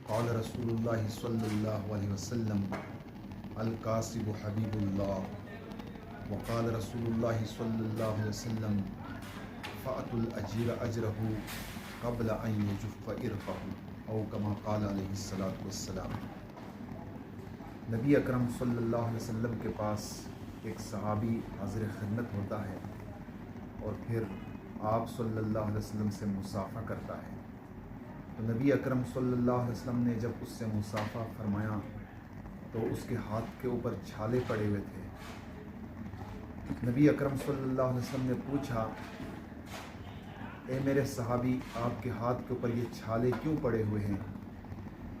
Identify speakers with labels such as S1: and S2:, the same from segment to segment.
S1: قال رسول اللہ صلی اللہ علیہ وسلم القاسب حبیب اللہ وقال رسول اللہ صلی اللہ علیہ وسلم فأت الاجیر اجرہ قبل ان یجف عرقہ او کما قال علیہ الصلوۃ والسلام۔ نبی اکرم صلی اللہ علیہ وسلم کے پاس ایک صحابی حاضر خدمت ہوتا ہے اور پھر آپ صلی اللہ علیہ وسلم سے مصافحہ کرتا ہے، تو نبی اکرم صلی اللہ علیہ وسلم نے جب اس سے مصافحہ فرمایا تو اس کے ہاتھ کے اوپر چھالے پڑے ہوئے تھے۔ نبی اکرم صلی اللہ علیہ وسلم نے پوچھا، اے میرے صحابی، آپ کے ہاتھ کے اوپر یہ چھالے کیوں پڑے ہوئے ہیں؟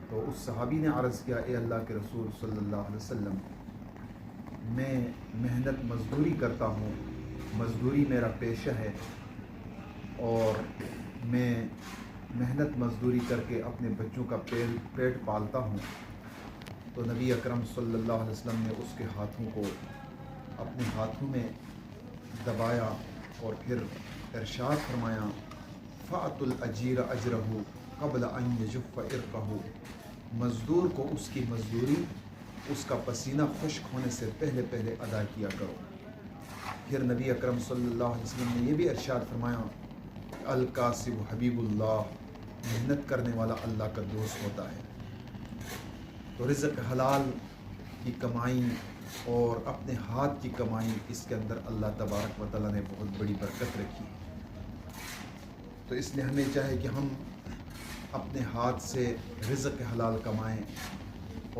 S1: تو اس صحابی نے عرض کیا، اے اللہ کے رسول صلی اللہ علیہ وسلم، میں محنت مزدوری کرتا ہوں، مزدوری میرا پیشہ ہے اور میں محنت مزدوری کر کے اپنے بچوں کا پیٹ پالتا ہوں۔ تو نبی اکرم صلی اللہ علیہ وسلم نے اس کے ہاتھوں کو اپنے ہاتھوں میں دبایا اور پھر ارشاد فرمایا، فأت الاجیر اجرہ قبل ان یجف عرقہ، مزدور کو اس کی مزدوری اس کا پسینہ خشک ہونے سے پہلے پہلے ادا کیا کرو۔ پھر نبی اکرم صلی اللہ علیہ وسلم نے یہ بھی ارشاد فرمایا، القاسب حبیب اللہ، محنت کرنے والا اللہ کا دوست ہوتا ہے۔ تو رزق حلال کی کمائی اور اپنے ہاتھ کی کمائی، اس کے اندر اللہ تبارک و تعالیٰ نے بہت بڑی برکت رکھی ہے۔ تو اس لیے ہمیں چاہے کہ ہم اپنے ہاتھ سے رزق حلال کمائیں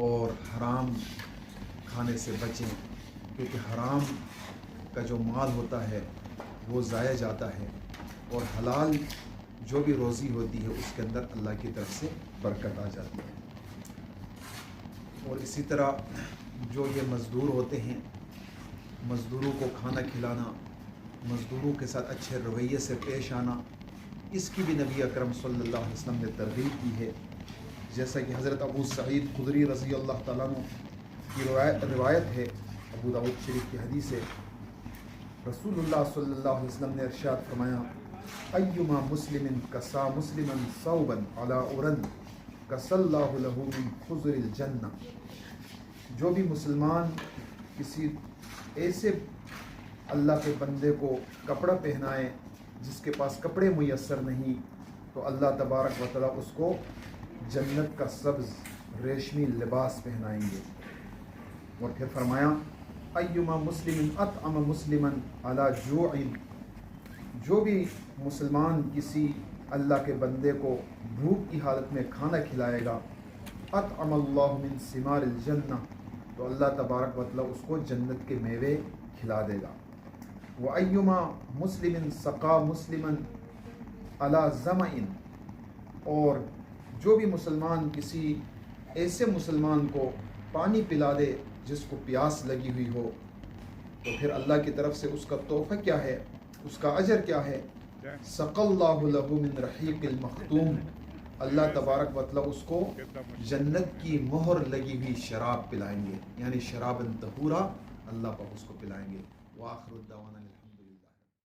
S1: اور حرام کھانے سے بچیں، کیونکہ حرام کا جو مال ہوتا ہے وہ ضائع جاتا ہے، اور حلال جو بھی روزی ہوتی ہے اس کے اندر اللہ کی طرف سے برکت آ جاتی ہے۔ اور اسی طرح جو یہ مزدور ہوتے ہیں، مزدوروں کو کھانا کھلانا، مزدوروں کے ساتھ اچھے رویے سے پیش آنا، اس کی بھی نبی اکرم صلی اللہ علیہ وسلم نے ترغیب کی ہے۔ جیسا کہ حضرت ابو سعید خدری رضی اللہ تعالیٰ عنہ کی روایت ہے، ابو داؤد شریف کی حدیث ہے، رسول اللہ صلی اللہ علیہ وسلم نے ارشاد فرمایا، ایما مسلم کسا مسلما ثوبا علی عرن کسی اللہ لہ من خضر الجنہ، جو بھی مسلمان کسی ایسے اللہ کے بندے کو کپڑا پہنائے جس کے پاس کپڑے میسر نہیں، تو اللہ تبارک و تعالیٰ اس کو جنت کا سبز ریشمی لباس پہنائیں گے۔ اور پھر فرمایا، ایما مسلم اطعم مسلما علی جوع، جو بھی مسلمان کسی اللہ کے بندے کو بھوک کی حالت میں کھانا کھلائے گا، اطعم اللہ من ثمار الجنہ، تو اللہ تبارک و تعالیٰ اس کو جنت کے میوے کھلا دے گا۔ وَأَيُّمَا مُسْلِمٍ سَقَى مُسْلِمًا عَلَى ظَمَإٍ، اور جو بھی مسلمان کسی ایسے مسلمان کو پانی پلا دے جس کو پیاس لگی ہوئی ہو، تو پھر اللہ کی طرف سے اس کا تحفہ کیا ہے، اس کا اجر کیا ہے؟ سَقَى اللَّهُ لَهُ مِنْ رَحِيقِ الْمَخْتُومِ، اللہ تبارک و تعالیٰ اس کو جنت کی مہر لگی ہوئی شراب پلائیں گے، یعنی شرابًا طہورا، اللہ پاک اس کو پلائیں گے۔ وآخر الدعوانا